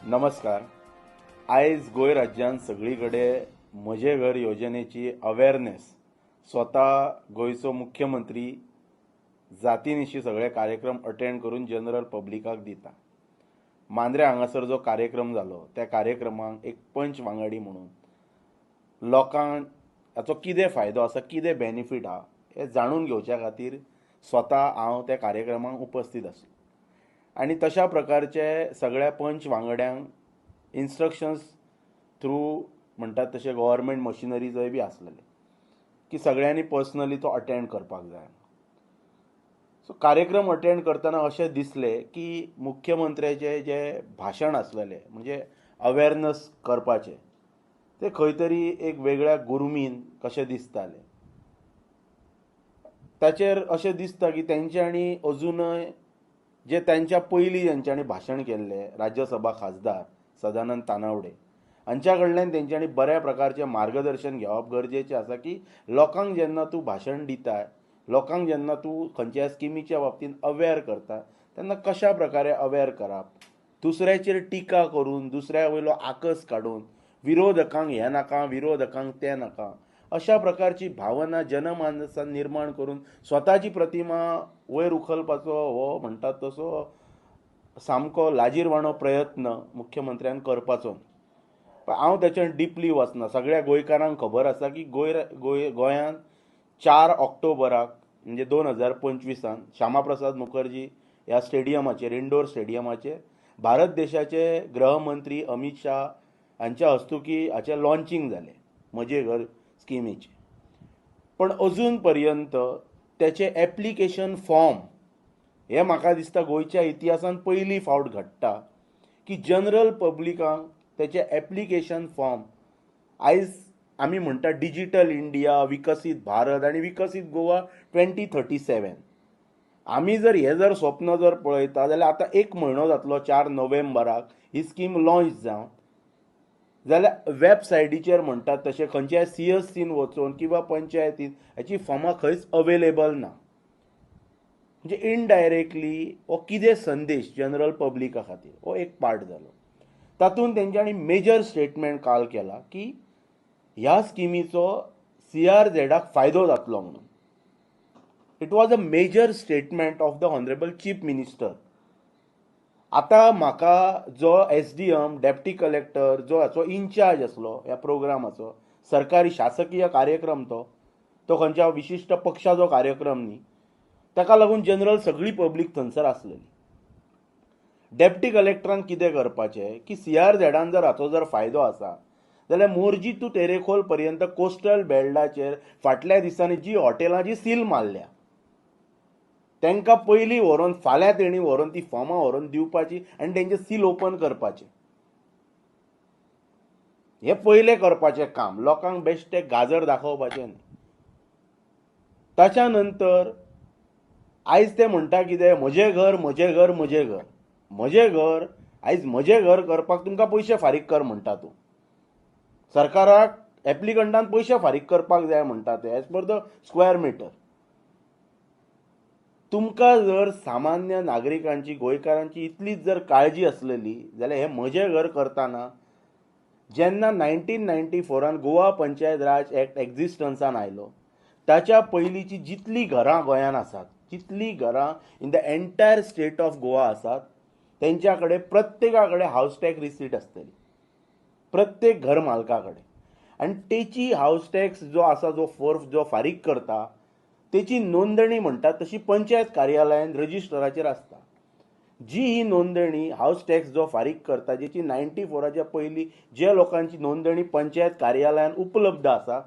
नमस्कार. आयज गोंय राज्यांत सगळीकडे म्हजे घर योजनेची अवेअरनेस स्वता गोंयचो मुख्यमंत्री जातीनिशी सगळे कार्यक्रम अटेंड करून जनरल पब्लिकाक दिता. मांद्रे हांगासर जो कार्यक्रम जालो त्या कार्यक्रमाक एक पंच वांगडी म्हणून लोकांक हाचो कितें फायदो आसा, कितें बेनिफीट आहा हें जाणून घेवच्या खातीर स्वता हांव त्या कार्यक्रमाक उपस्थित आसलो. आणि तशा प्रकारचे सगळ्या पंच वांगड्यांक इन्स्ट्रक्शन्स थ्रू म्हणटात तशे गव्हर्मेंट मशिनरीजय बी आसलेले की सगळ्यांनी पर्सनली तो अटेंड करपाक जाय. सो कार्यक्रम अटेंड करतना अशें दिसलें की मुख्यमंत्र्याचें जें भाशण आसलेलें म्हणजे अवेअरनेस करपाचें तें खंय तरी एक वेगळ्या गुरमीन कशें दिसतालें. ताचेर अशें दिसता की तेंच्यांनी अजुनय जे त्यांच्या पयलीं जेंच्यांनी भाशण केल्लें राज्यसभा खासदार सदानंद तानावडे हांच्या कडल्यान तेंच्यांनी बऱ्या प्रकारचें मार्गदर्शन घेवप गरजेचें आसा की लोकांक जेन्ना तूं भाशण दिताय, लोकांक जेन्ना तूं खंयच्या स्किमीच्या बाबतींत अवेअर करता तेन्ना कशा प्रकारे अवेअर करप, दुसऱ्याचेर टिका करून दुसऱ्या वयलो आकस काडून विरोधकांक हें नाका विरोधकांक तें नाका अशा प्रकारची भावना जनमानसांत निर्माण करून स्वताची प्रतिमा वयर उखलपाचो हो म्हणटात तसो सामको लाजीरवाणो प्रयत्न मुख्यमंत्र्यान करपाचो. पण हांव ताच्यान डिपली वचना. सगळ्या गोंयकारांक खबर आसा की गोंयांत 4 ऑक्टोबराक म्हणजे 2025 श्यामा प्रसाद मुखर्जी ह्या स्टेडियमाचेर इंडोर स्टेडियमाचेर भारत देशाचे गृहमंत्री अमित शाह हांच्या हस्तुकी हाचें लॉन्चिंग जालें म्हजे घर स्किमीचें. पण अजून पर्यंत त्याचे एप्लिकेशन फॉर्म हे म्हाका दिसता गोंयच्या इतिहासान पयली फावट घडटा की जनरल पब्लिकांक त्याचे एप्लिकेशन फॉर्म आयज आमी म्हणटा डिजिटल इंडिया, विकसीत भारत आनी विकसीत गोवा 2037 आमी जर स्वप्न जर पळयता जाल्यार आतां 1 म्हयनो जातलो 4 नोव्हेंबराक ही स्कीम लॉन्च जावन जाल्यार वेबसायटीचेर म्हणटात तशें खंयच्याय CSCन वचून किंवा पंचायतीन हाची फॉर्मां खंयच अवेलेबल ना. म्हणजे इनडायरेक्टली हो कितें संदेश जनरल पब्लिका खातीर हो एक पार्ट जालो. तातूंत तेंच्यांनी मेजर स्टेटमेंट काल केला की ह्या स्किमीचो CRZाक फायदो जातलो म्हणून. It was a major statement of the honourable chief minister. आतां म्हाका जो SDM डेप्टी कलेक्टर जो हाचो इन्चार्ज आसलो ह्या प्रोग्रामाचो सरकारी शासकीय कार्यक्रम तो खंयच्या विशिश्ट पक्षाचो कार्यक्रम न्ही, ताका लागून जनरल सगळी पब्लीक थंयसर आसलेली. डेप्टी कलेक्टरान कितें करपाचें की CRZान जर हाचो जर फायदो आसा जाल्यार मोरजी टू तेरेखोल पर्यंत कोस्टल बेल्टाचेर फाटल्या दिसांनी जी हॉटेलां जी सील मारल्या तांकां पयलीं व्हरून फाल्यां तेणी व्हरून ती फॉर्मां व्हरून दिवपाची आनी तेंचें सील ओपन करपाचें. हें पयलें करपाचें काम. लोकांक बेश्टें गाजर दाखोवपाचें न्ही. ताच्या नंतर आयज ते म्हणटा कितें म्हजें घर म्हजें घर म्हजें घर. म्हजें घर आयज म्हजें घर करपाक तुमकां पयशे फारीक कर म्हणटा तूं. सरकाराक एप्लिकंटान पयशे फारीक करपाक जाय म्हणटा ते as per the square metre. तुमकां जर सामान्य नागरिकांची गोंयकारांची इतलीच जर काळजी आसलेली जाल्यार हें म्हजें घर करतना जेन्ना 1994 गोवा पंचायत राज एक्ट एक्झिस्टन्सान आयलो ताच्या पयलींची जितली घरां गोंयांत आसात, जितली घरां in the entire state of Goa आसात तेंच्या कडेन प्रत्येका कडेन हावस टॅक्स रिसीट आसतली, प्रत्येक घर मालका कडेन. आनी तेची हावस टॅक्स जो आसा जो फारीक करता तेची नोंदणी म्हणटात तशी पंचायत कार्यालयान रजिस्टराचेर आसता. जी ही नोंदणी हावस टॅक्स जो फारीक करता जेची 94च्या पयलीं जे लोकांची नोंदणी पंचायत कार्यालयान उपलब्ध आसा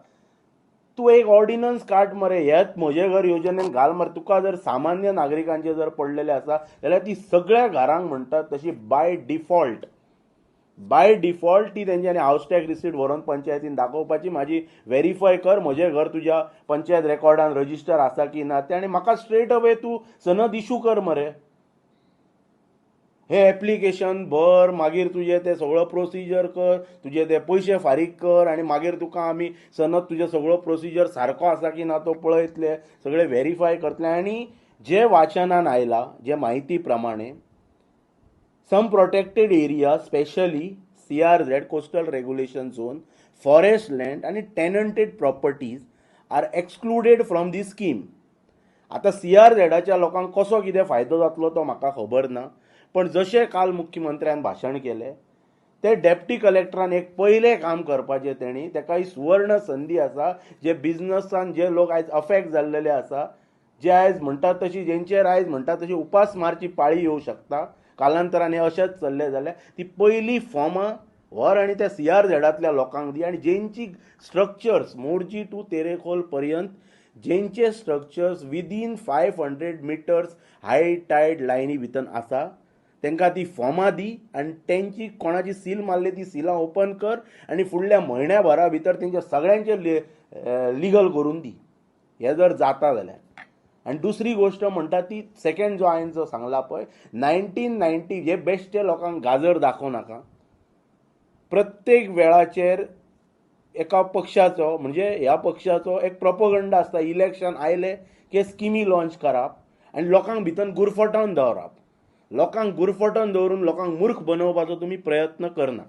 तूं एक ऑर्डिनन्स काड मरे हेच म्हजे घर योजनेन घाल मरे. तुका जर सामान्य नागरिकांचे जर पडलेले आसा जाल्यार ती सगळ्या घरांक म्हणटात तशी बाय डिफॉल्ट ती तेंच्यांनी हावस टॅक्स रिसीट व्हरून पंचायतीन दाखोवपाची. म्हाजी व्हेरीफाय कर म्हजें घर तुज्या पंचायत रेकॉर्डान रजिस्टर आसा की ना तें आनी म्हाका स्ट्रेट अवे तूं सनद इशू कर मरे. हे एप्लिकेशन भर मागीर तुजें तें सगळो प्रोसिजर कर, तुजे ते पयशे फारीक कर आनी मागीर तुका आमी सनद तुजें सगळो प्रोसिजर सारको आसा की ना तो पळयतले, सगळे व्हेरीफाय करतले. आनी जे वाचनान आयला जे म्हायती प्रमाणे some protected areas, especially CRZ, coastal regulation zone, forest land आणि tenanted properties are excluded from this scheme. आता CRZच्या लोकांक कसो कितें फायदो जातलो तो म्हाका खबर ना, पण जशें काल मुख्यमंत्र्यान भाशण केलें ते डेप्टी कलेक्टरान एक पयलें काम करपाचें तेणी ताका ही सुवर्ण संदी आसा जे बिझनसान जे लोक आयज अफेक्ट जाल्लेले आसा जे आयज म्हणटात तशी जेंचेर आयज म्हणटात तशी उपास मारची पाळी येवं शकता कालांतरान हे अशेंच चल्लें जाल्यार ती पयलीं फॉर्मां व्हर आनी त्या CRZांतल्या लोकांक दी आनी जेंची स्ट्रक्चर्स मोरजी टू तेरेखोल पर्यंत जेंचे स्ट्रक्चर्स विदीन 500 मिटर्स हाय टायड लायनी भितर आसा तांकां ती फॉर्मां दी आनी तेंची कोणाची सील मारली ती सिलां ओपन कर आनी फुडल्या म्हयन्याभरा भितर तेंच्या सगळ्यांचे लिगल करून दी हें जर जाता जाल्यार. आनी दुसरी गोश्ट म्हणटा ती सेकंड जो हांवें जो सांगला पळय 1990 हे बेश्टे लोकांक गाजर दाखोव नाका. प्रत्येक वेळाचेर एका पक्षाचो म्हणजे ह्या पक्षाचो एक प्रोपोगंडा आसता इलेक्शन आयले की स्किमी लॉन्च करप आनी लोकांक भितर गुरफटोवन दवरप. लोकांक गुरफटोवन दवरून लोकांक मूर्ख बनोवपाचो तुमी प्रयत्न करना.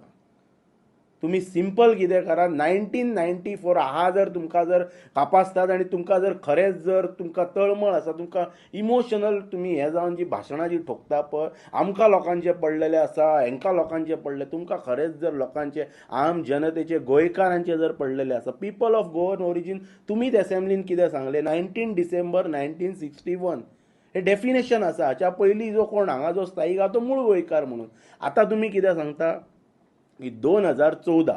तुम्ही सिंपल कितें करा 1994 आहा जर तुमकां जर कापासतात आनी तुमकां जर खरेंच जर तुमकां तळमळ आसा तुमकां इमोशनल तुमी हें जावन जी भाशणां जी ठोकता पळय आमकां लोकांचे पडलेले आसा हेंकां लोकांचे पडले तुमकां खरेंच जर लोकांचे आम जनतेचे गोंयकारांचे जर पडलेले आसा पीपल ऑफ गोवन ओरिजीन तुमीच एसेंब्लीन कितें सांगलें 19 डिसेंबर 1961 हे डेफिनेशन आसा. हाच्या पयलीं जो कोण हांगा जो स्थायीक आहा तो मूळ गोंयकार म्हणून. आतां तुमी कितें सांगता की 2014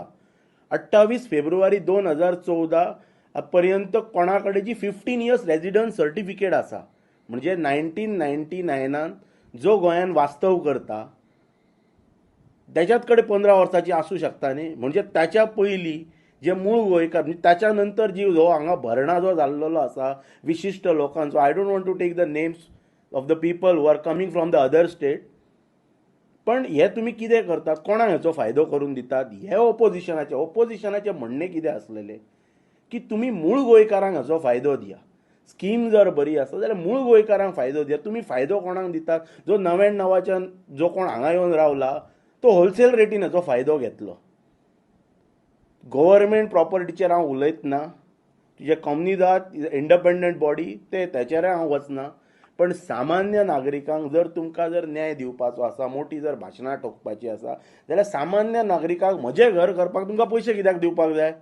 28 फेब्रुवारी 2014 पर्यंत कोणा कडेन जी 15 इयर्स रेजिडन्स सर्टिफिकेट आसा म्हणजे 1999 जो गोंयान वास्तव करता त्याच्यात कडेन 15 वर्सांची आसूं शकता न्ही. म्हणजे ताच्या पयलीं जे मूळ गोंयकार म्हणजे ताच्या नंतर जी जो हांगा भरणा जो जाल्लो आसा विशिश्ट लोकांचो I don't want to take the names of the people who are coming from the other state पण हे तुम्ही कितें करतात कोणाक हेचो फायदो करून दितात. हे ओपोजिशनाचे म्हणणें कितें आसलेलें की तुम्ही मूळ गोंयकारांक हाचो फायदो दिया. स्कीम जर बरी आसा जाल्यार मूळ गोंयकारांक फायदो दिया. तुम्ही फायदो कोणाक दितात जो 99च्यान जो कोण हांगा येवन रावला तो होलसेल रेटीन हाचो फायदो घेतलो. गव्हर्मेंट प्रॉपर्टीचेर हांव उलयतना तुजे कम्युनिदाद इंडिपेंडंट बॉडी ते तेचेर हांव वचना पण सामान्य नागरिकांक जर तुमकां जर न्याय दिवपाचो आसा मोठी जर भाशणां ठोकपाची आसा जाल्यार सामान्य नागरिकांक म्हजें घर करपाक तुमकां पयशे कित्याक दिवपाक जाय.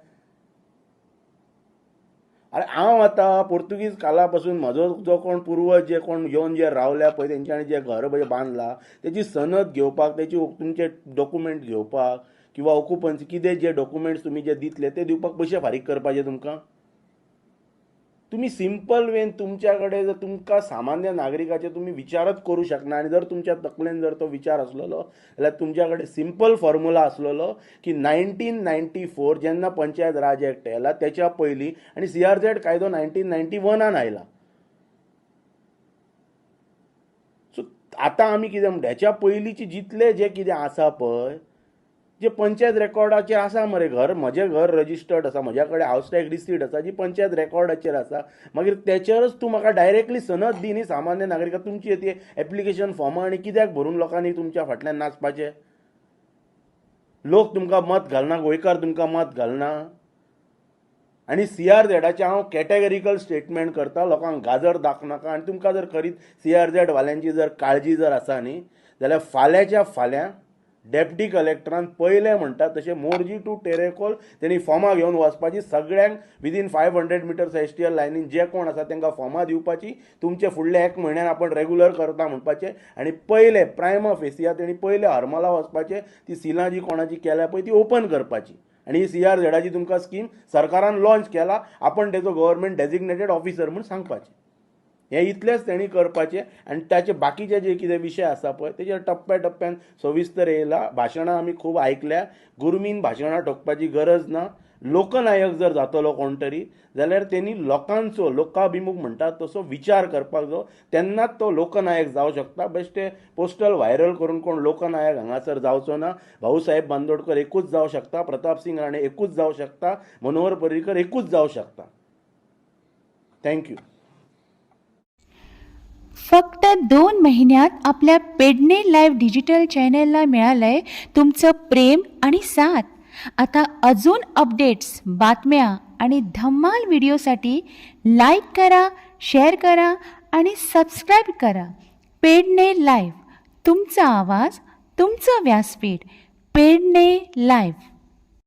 अरे हांव आतां पोर्तुगीज काला पासून म्हजो जो कोण पुर्वज जे कोण येवन जे रावल्या पळय तेंच्यांनी जे घर बांदलां तेची सनद घेवपाक तेची तुमचे डॉक्युमेंट घेवपाक किंवा ऑक्युपन्सी कितें जे डॉक्युमेंट्स तुमी जे दितले ते दिवपाक पयशे फारीक करपाचे तुमकां. तुम्ही सिंपल वेन तुमच्या कडेन जर तुमकां सामान्य नागरिकाचे तुम्ही विचारच करू शकना आणि जर तुमच्या तकलेन जर तो विचार असलेलो जाल्यार तुमच्या कडेन सिंपल फॉर्म्युला असलेलो की 1994 जेन्ना पंचायत राज एक्ट आयला त्याच्या पयलीं आणि CRZ कायदो 1991 आयला. सो आतां आमी कितें म्हणटा हेच्या पयलींचे जितले जे कितें आसा पळय जे पंचायत रेकॉर्डाचेर आसा मरे घर म्हजें घर रजिस्टर्ड आसा म्हज्या कडेन हावस टॅक्स रिसीट आसा जी पंचायत रेकॉर्डाचेर आसा मागीर तेचेरच तूं म्हाका डायरेक्टली सनद दी न्ही सामान्य नागरिकाक तुमची ती एप्लिकेशन फॉर्मां आनी कित्याक भरून लोकांनी तुमच्या फाटल्यान नाचपाचें. लोक तुमकां मत घालना गोंयकार तुमकां मत घालना आनी CRZाचे हांव कॅटेगरिकल स्टेटमेंट करता लोकांक गाजर दाखनाका आनी तुमकां जर खरीच CRZ वाल्यांची जर काळजी जर आसा न्ही जाल्यार फाल्यांच्या फाल्यां डेप्टी कलेक्टरान पयलें म्हणटा तशें मोरजी टू टेरेकोल तेणी फॉर्मां घेवन वचपाची सगळ्यांक विदीन 500 मिटर्स STL लायनीन जे कोण आसा तांकां फॉर्मां दिवपाची तुमचे फुडल्या 1 म्हयन्यान आपण रेग्युलर करता म्हणपाचें आनी पयले प्रायमा फेसिया तेणी पयले हरमला वचपाचें ती सिलां जी कोणाची केल्या पळय ती ओपन करपाची आनी ही CRZाची तुमकां स्कीम सरकारान लॉन्च केला आपण तेजो गव्हर्मेंट डेजिग्नेटेड ऑफिसर म्हणून सांगपाचें. हे इतलेंच तेणी करपाचें आनी ताचे बाकीचे जे कितें विशय आसा पळय तेजेर टप्प्या टप्प्यान सविस्तर येयला. भाशणां आमी खूब आयकल्या. गुरमीन भाशणां ठोकपाची गरज ना. लोकनायक जर जातलो कोण तरी जाल्यार तेणी लोकांचो लोकाभिमुख म्हणटात तसो विचार करपाक जाय तेन्नाच तो लोकनायक जावं शकता. बेश्टे पोस्टल व्हायरल करून कोण लोकनायक हांगासर जावचो ना. भाऊसाहेब बांदोडकर एकूच जावं शकता. प्रताप सिंग राणे एकूच जावं शकता. मनोहर पर्रीकर एकूच जावं शकता. थँक्यू. फक्त 2 महिन्यात आपल्या पेडणे लाईव्ह डिजिटल चॅनलला मिळालंय तुमचं प्रेम आणि साथ. आता अजून अपडेट्स, बातम्या आणि धम्माल व्हिडिओसाठी लाईक करा, शेअर करा आणि सबस्क्राईब करा. पेडणे लाईव्ह, तुमचा आवाज, तुमचं व्यासपीठ. पेडणे लाईव्ह.